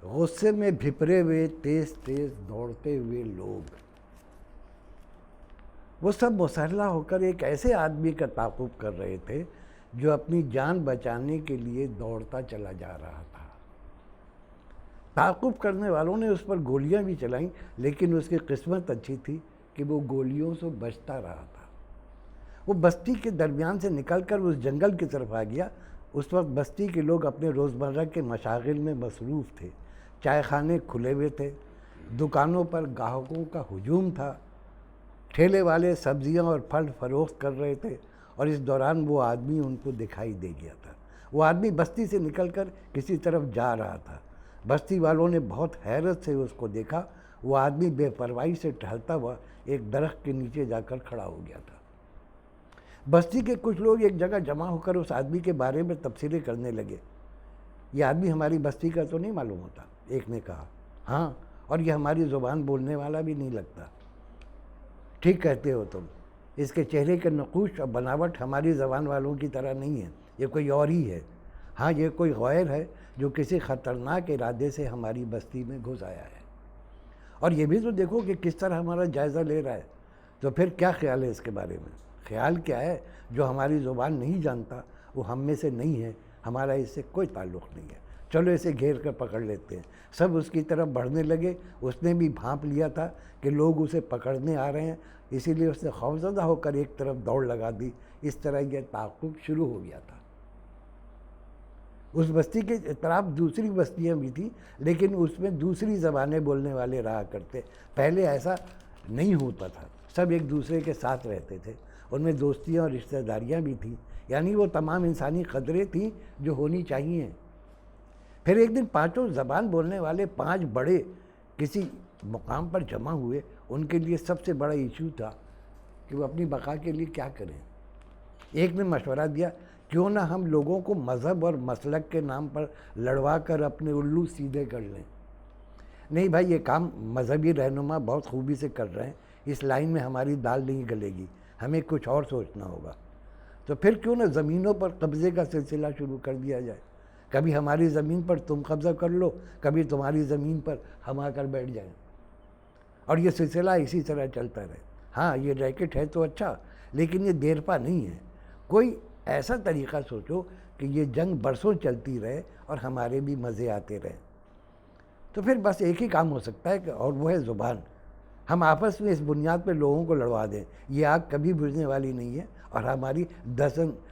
غصے میں بھپرے ہوئے تیز تیز دوڑتے ہوئے لوگ، وہ سب مسلح ہو کر ایک ایسے آدمی کا تعاقب کر رہے تھے جو اپنی جان بچانے کے لیے دوڑتا چلا جا رہا تھا۔ تعاقب کرنے والوں نے اس پر گولیاں بھی چلائیں، لیکن اس کی قسمت اچھی تھی کہ وہ گولیوں سے بچتا رہا تھا۔ وہ بستی کے درمیان سے نکل کر اس جنگل کی طرف آ گیا۔ اس وقت بستی کے لوگ اپنے روزمرہ کے مشاغل میں مصروف تھے۔ چائے خانے کھلے ہوئے تھے، دکانوں پر گاہکوں کا ہجوم تھا، ٹھیلے والے سبزیاں اور پھل فروخت کر رہے تھے، اور اس دوران وہ آدمی ان کو دکھائی دے گیا تھا۔ وہ آدمی بستی سے نکل کر کسی طرف جا رہا تھا۔ بستی والوں نے بہت حیرت سے اس کو دیکھا۔ وہ آدمی بے پرواہی سے ٹہلتا ہوا ایک درخت کے نیچے جا کر کھڑا ہو گیا تھا۔ بستی کے کچھ لوگ ایک جگہ جمع ہو کر اس آدمی کے بارے میں تبصرے کرنے لگے۔ یہ آدمی ہماری بستی کا تو نہیں معلوم ہوتا، ایک نے کہا۔ ہاں، اور یہ ہماری زبان بولنے والا بھی نہیں لگتا۔ ٹھیک کہتے ہو تم، اس کے چہرے کے نقوش اور بناوٹ ہماری زبان والوں کی طرح نہیں ہے، یہ کوئی اور ہی ہے۔ ہاں، یہ کوئی غیر ہے جو کسی خطرناک ارادے سے ہماری بستی میں گھس آیا ہے۔ اور یہ بھی تو دیکھو کہ کس طرح ہمارا جائزہ لے رہا ہے۔ تو پھر کیا خیال ہے اس کے بارے میں؟ خیال کیا ہے؟ جو ہماری زبان نہیں جانتا وہ ہم میں سے نہیں ہے، ہمارا اس سے کوئی تعلق نہیں ہے۔ چلو اسے گھیر کر پکڑ لیتے ہیں۔ سب اس کی طرف بڑھنے لگے۔ اس نے بھی بھانپ لیا تھا کہ لوگ اسے پکڑنے آ رہے ہیں، اسی لیے اس نے خوفزدہ ہو کر ایک طرف دوڑ لگا دی۔ اس طرح یہ تعاقب شروع ہو گیا تھا۔ اس بستی کے اطراف دوسری بستیاں بھی تھیں، لیکن اس میں دوسری زبانیں بولنے والے رہا کرتے۔ پہلے ایسا نہیں ہوتا تھا، سب ایک دوسرے کے ساتھ رہتے تھے، ان میں دوستیاں اور رشتہ داریاں بھی تھیں، یعنی وہ تمام انسانی قدریں تھیں جو ہونی چاہیے۔ پھر ایک دن پانچوں زبان بولنے والے 5 بڑے کسی مقام پر جمع ہوئے۔ ان کے لیے سب سے بڑا ایشو تھا کہ وہ اپنی بقا کے لیے کیا کریں۔ ایک نے مشورہ دیا، کیوں نہ ہم لوگوں کو مذہب اور مسلک کے نام پر لڑوا کر اپنے الو سیدھے کر لیں۔ نہیں بھائی، یہ کام مذہبی رہنما بہت خوبی سے کر رہے ہیں، اس لائن میں ہماری دال نہیں گلے گی، ہمیں کچھ اور سوچنا ہوگا۔ تو پھر کیوں نہ زمینوں پر قبضے کا سلسلہ شروع کر دیا جائے۔ کبھی ہماری زمین پر تم قبضہ کر لو، کبھی تمہاری زمین پر ہم آ کر بیٹھ جائیں، اور یہ سلسلہ اسی طرح چلتا رہے۔ ہاں، یہ ریکٹ ہے تو اچھا، لیکن یہ دیر پا نہیں ہے۔ کوئی ایسا طریقہ سوچو کہ یہ جنگ برسوں چلتی رہے اور ہمارے بھی مزے آتے رہے۔ تو پھر بس ایک ہی کام ہو سکتا ہے، اور وہ ہے زبان۔ ہم آپس میں اس بنیاد پہ لوگوں کو لڑوا دیں، یہ آگ کبھی بجھنے والی نہیں ہے اور ہماری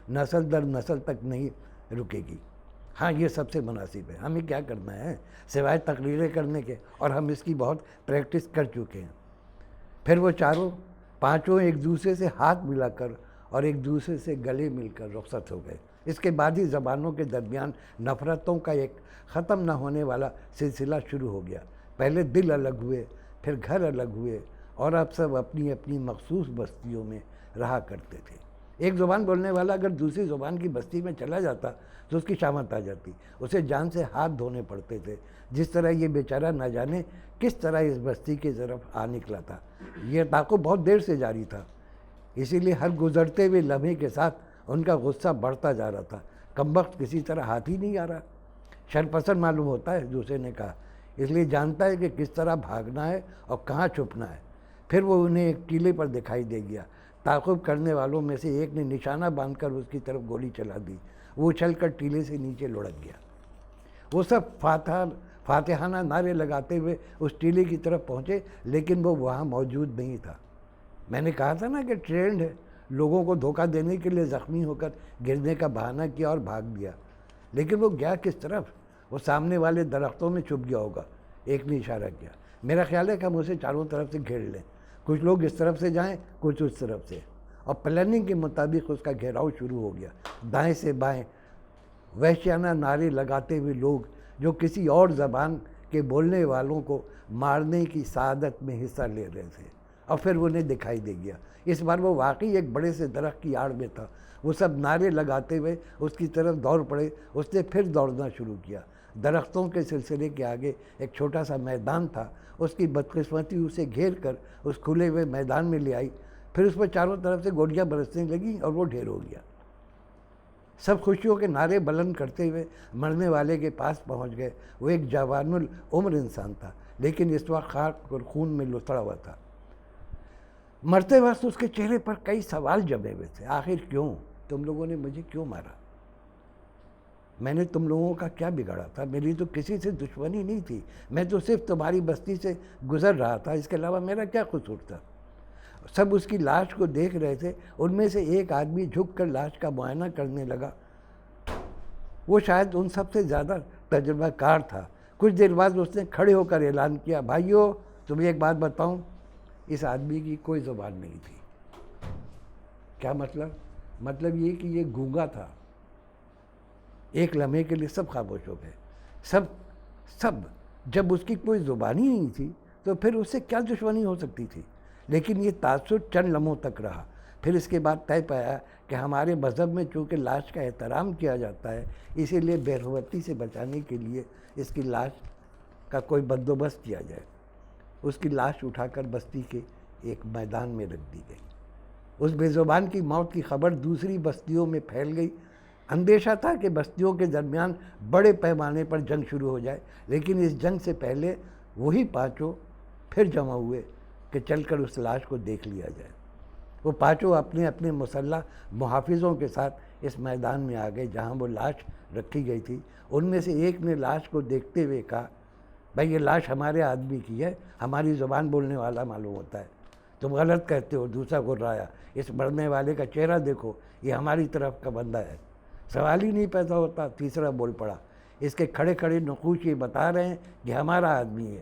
نسل در نسل تک نہیں رکے گی۔ ہاں، یہ سب سے مناسب ہے۔ ہمیں کیا کرنا ہے سوائے تقریریں کرنے کے، اور ہم اس کی بہت پریکٹس کر چکے ہیں۔ پھر وہ پانچوں ایک دوسرے سے ہاتھ ملا کر اور ایک دوسرے سے گلے مل کر رخصت ہو گئے۔ اس کے بعد ہی زبانوں کے درمیان نفرتوں کا ایک ختم نہ ہونے والا سلسلہ شروع ہو گیا۔ پہلے دل الگ ہوئے، پھر گھر الگ ہوئے، اور اب سب اپنی اپنی مخصوص بستیوں میں رہا کرتے تھے۔ ایک زبان بولنے والا اگر دوسری زبان کی بستی میں چلا جاتا تو اس کی شامت آ جاتی، اسے جان سے ہاتھ دھونے پڑتے تھے۔ جس طرح یہ بیچارہ نہ جانے کس طرح اس بستی کی طرف آ نکلا تھا۔ یہ تعاقب بہت دیر سے جاری تھا، اسی لیے ہر گزرتے ہوئے لمحے کے ساتھ ان کا غصہ بڑھتا جا رہا تھا۔ کمبخت کسی طرح ہاتھ ہی نہیں آ رہا۔ شرپسند معلوم ہوتا ہے، دوسرے نے کہا، اس لیے جانتا ہے کہ کس طرح بھاگنا ہے اور کہاں چھپنا ہے۔ پھر وہ انہیں ایک ٹیلے پر دکھائی دے گیا۔ تعاقب کرنے والوں میں سے ایک نے نشانہ باندھ کر اس کی طرف گولی چلا دی۔ وہ اچھل کر ٹیلے سے نیچے لڑک گیا۔ وہ سب فاتحانہ نعرے لگاتے ہوئے اس ٹیلے کی طرف پہنچے، لیکن وہ وہاں موجود نہیں تھا۔ میں نے کہا تھا نا کہ ٹرینڈ ہے، لوگوں کو دھوکہ دینے کے لیے زخمی ہو کر گرنے کا بہانہ کیا اور بھاگ گیا۔ لیکن وہ گیا کس طرف؟ وہ سامنے والے درختوں میں چھپ گیا ہوگا۔ ایک نے اشارہ کیا۔ میرا خیال ہے کہ ہم اسے چاروں طرف سے گھیر لیں، کچھ لوگ اس طرف سے جائیں، کچھ اس طرف سے، اور پلاننگ کے مطابق اس کا گھیراؤ شروع ہو گیا۔ دائیں سے بائیں وحشیانہ نعرے لگاتے ہوئے لوگ جو کسی اور زبان کے بولنے والوں کو مارنے کی سعادت میں حصہ لے رہے تھے۔ اور پھر انہیں دکھائی دے گیا۔ اس بار وہ واقعی ایک بڑے سے درخت کی آڑ میں تھا۔ وہ سب نعرے لگاتے ہوئے اس کی طرف دوڑ پڑے۔ اس نے پھر دوڑنا شروع کیا۔ درختوں کے سلسلے کے آگے ایک چھوٹا سا میدان تھا۔ اس کی بدقسمتی اسے گھیر کر اس کھلے ہوئے میدان میں لے آئی۔ پھر اس پر چاروں طرف سے گولیاں برسنے لگیں اور وہ ڈھیر ہو گیا۔ سب خوشیوں کے نعرے بلند کرتے ہوئے مرنے والے کے پاس پہنچ گئے۔ وہ ایک جوان العمر انسان تھا، لیکن اس وقت خاک اور خون میں لتڑا ہوا تھا۔ مرتے وقت اس کے چہرے پر کئی سوال جمے ہوئے تھے۔ آخر کیوں؟ تم لوگوں نے مجھے کیوں مارا؟ میں نے تم لوگوں کا کیا بگاڑا تھا؟ میری تو کسی سے دشمنی نہیں تھی، میں تو صرف تمہاری بستی سے گزر رہا تھا، اس کے علاوہ میرا کیا قصور تھا؟ سب اس کی لاش کو دیکھ رہے تھے۔ ان میں سے ایک آدمی جھک کر لاش کا معائنہ کرنے لگا۔ وہ شاید ان سب سے زیادہ تجربہ کار تھا۔ کچھ دیر بعد اس نے کھڑے ہو کر اعلان کیا، بھائیو تمہیں ایک بات بتاؤں، اس آدمی کی کوئی زبان نہیں تھی۔ کیا مطلب؟ مطلب یہ کہ یہ گونگا تھا۔ ایک لمحے کے لیے سب خاموش ہو گئے۔ سب جب اس کی کوئی زبان ہی نہیں تھی تو پھر اس سے کیا دشمنی ہو سکتی تھی؟ لیکن یہ تاثر چند لمحوں تک رہا۔ پھر اس کے بعد طے پایا کہ ہمارے مذہب میں چونکہ لاش کا احترام کیا جاتا ہے، اسی لیے بے رغبتی سے بچانے کے لیے اس کی لاش کا کوئی بندوبست کیا جائے۔ اس کی لاش اٹھا کر بستی کے ایک میدان میں رکھ دی گئی۔ اس بے زبان کی موت کی خبر دوسری بستیوں میں پھیل گئی۔ اندیشہ تھا کہ بستیوں کے درمیان بڑے پیمانے پر جنگ شروع ہو جائے، لیکن اس جنگ سے پہلے وہی پانچوں پھر جمع ہوئے کہ چل کر اس لاش کو دیکھ لیا جائے۔ وہ پانچوں اپنے اپنے مسلح محافظوں کے ساتھ اس میدان میں آ گئے جہاں وہ لاش رکھی گئی تھی۔ ان میں سے ایک نے لاش کو دیکھتے ہوئے کہا، بھائی یہ لاش ہمارے آدمی کی ہے، ہماری زبان بولنے والا معلوم ہوتا ہے۔ تم غلط کہتے ہو۔ دوسرا گھرایا، اس مرنے والے کا چہرہ دیکھو، یہ ہماری طرف کا بندہ ہے۔ سوال ہی نہیں پیدا ہوتا۔ تیسرا بول پڑا، اس کے کھڑے کھڑے نقوش یہ بتا رہے ہیں کہ ہمارا آدمی ہے۔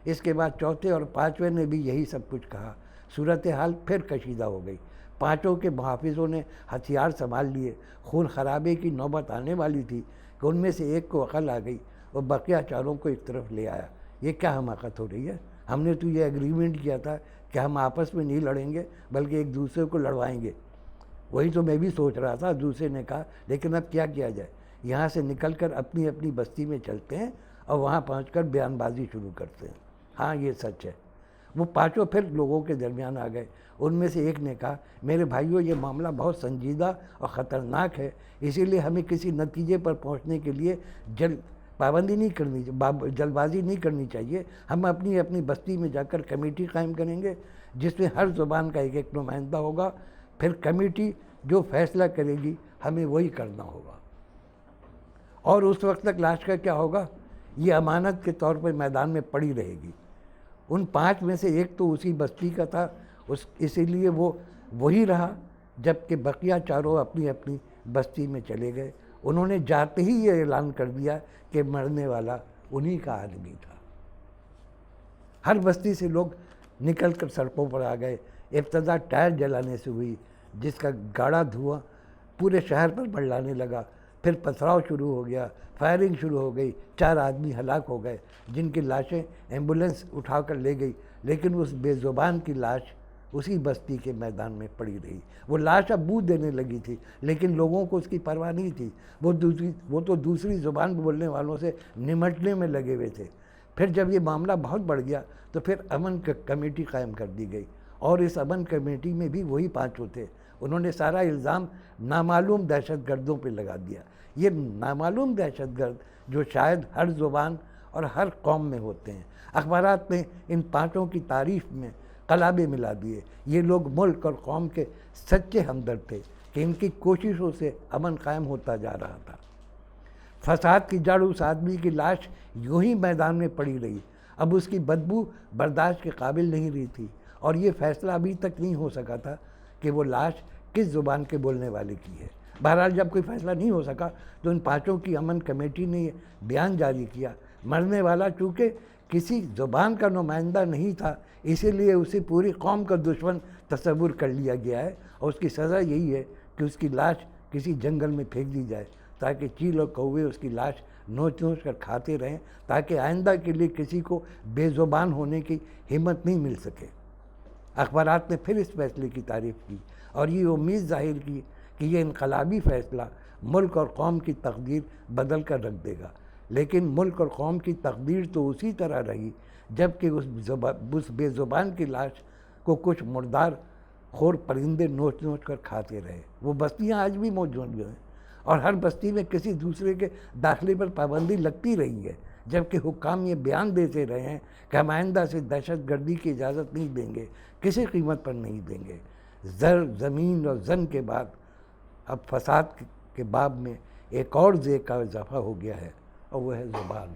اس کے بعد چوتھے اور پانچویں نے بھی یہی سب کچھ کہا۔ صورتحال پھر کشیدہ ہو گئی۔ پانچوں کے محافظوں نے ہتھیار سنبھال لیے۔ خون خرابے کی نوبت آنے والی تھی کہ ان میں سے ایک کو عقل آ گئی اور بقیہ چاروں کو ایک طرف لے آیا۔ یہ کیا حماقت ہو رہی ہے؟ ہم نے تو یہ ایگریمنٹ کیا تھا کہ ہم آپس میں نہیں لڑیں گے بلکہ ایک دوسرے کو لڑوائیں گے۔ وہی تو میں بھی سوچ رہا تھا، دوسرے نے کہا، لیکن اب کیا کیا جائے؟ یہاں سے نکل کر اپنی اپنی بستی میں چلتے ہیں اور وہاں پہنچ کر بیان بازی شروع کرتے ہیں۔ ہاں یہ سچ ہے۔ وہ پانچوں پھر لوگوں کے درمیان آ گئے۔ ان میں سے ایک نے کہا، میرے بھائیوں یہ معاملہ بہت سنجیدہ اور خطرناک ہے، اسی لیے ہمیں کسی نتیجے پر پہنچنے کے لیے جلد بازی نہیں کرنی چاہیے۔ ہم اپنی اپنی بستی میں جا کر کمیٹی قائم کریں گے جس میں ہر زبان کا ایک ایک نمائندہ ہوگا۔ پھر کمیٹی جو فیصلہ کرے گی ہمیں وہی کرنا ہوگا۔ اور اس وقت تک لاش کا کیا ہوگا؟ یہ امانت کے طور پر میدان میں پڑی رہے گی۔ ان پانچ میں سے ایک تو اسی بستی کا تھا، اسی لیے وہ وہی رہا، جبکہ بقیہ چاروں اپنی اپنی بستی میں چلے گئے۔ انہوں نے جاتے ہی یہ اعلان کر دیا کہ مرنے والا انہی کا آدمی تھا۔ ہر بستی سے لوگ نکل کر سڑکوں پر آ گئے۔ ابتدا ٹائر جلانے سے ہوئی جس کا گاڑھا دھواں پورے شہر پر بڑھلانے لگا۔ پھر پتھراؤ شروع ہو گیا، فائرنگ شروع ہو گئی۔ 4 آدمی ہلاک ہو گئے جن کی لاشیں ایمبولینس اٹھا کر لے گئی، لیکن اس بے زبان کی لاش اسی بستی کے میدان میں پڑی رہی۔ وہ لاش اب بو دینے لگی تھی، لیکن لوگوں کو اس کی پرواہ نہیں تھی۔ وہ تو دوسری زبان بولنے والوں سے نمٹنے میں لگے ہوئے تھے۔ پھر جب یہ معاملہ بہت بڑھ گیا تو پھر امن کمیٹی قائم کر دی گئی، اور اس امن کمیٹی میں بھی وہی پانچوں تھے۔ انہوں نے سارا الزام نامعلوم دہشت گردوں پہ لگا دیا۔ یہ نامعلوم دہشت گرد جو شاید ہر زبان اور ہر قوم میں ہوتے ہیں۔ اخبارات نے ان پانچوں کی تعریف میں قلابے ملا دیے۔ یہ لوگ ملک اور قوم کے سچے ہمدرد تھے کہ ان کی کوششوں سے امن قائم ہوتا جا رہا تھا۔ فساد کی جڑ اس آدمی کی لاش یوں ہی میدان میں پڑی رہی۔ اب اس کی بدبو برداشت کے قابل نہیں رہی تھی، اور یہ فیصلہ ابھی تک نہیں ہو سکا تھا کہ وہ لاش کس زبان کے بولنے والے کی ہے۔ بہرحال جب کوئی فیصلہ نہیں ہو سکا تو ان پانچوں کی امن کمیٹی نے یہ بیان جاری کیا، مرنے والا چونکہ کسی زبان کا نمائندہ نہیں تھا، اسی لیے اسے پوری قوم کا دشمن تصور کر لیا گیا ہے، اور اس کی سزا یہی ہے کہ اس کی لاش کسی جنگل میں پھینک دی جائے تاکہ چیل اور کوے اس کی لاش نوچ نوچ کر کھاتے رہیں، تاکہ آئندہ کے لیے کسی کو بے زبان ہونے کی ہمت نہیں مل سکے۔ اخبارات نے پھر اس فیصلے کی تعریف کی اور یہ امید ظاہر کی کہ یہ انقلابی فیصلہ ملک اور قوم کی تقدیر بدل کر رکھ دے گا۔ لیکن ملک اور قوم کی تقدیر تو اسی طرح رہی جبکہ اس بے زبان کی لاش کو کچھ مردار خور پرندے نوچ نوچ کر کھاتے رہے۔ وہ بستیاں آج بھی موجود ہیں، اور ہر بستی میں کسی دوسرے کے داخلے پر پابندی لگتی رہی ہے، جبکہ حکام یہ بیان دیتے رہے ہیں کہ ہم آئندہ سے دہشت گردی کی اجازت نہیں دیں گے، کسی قیمت پر نہیں دیں گے۔ زر، زمین اور زن کے بعد اب فساد کے باب میں ایک اور زے کا اضافہ ہو گیا ہے، اور وہ ہے زبان۔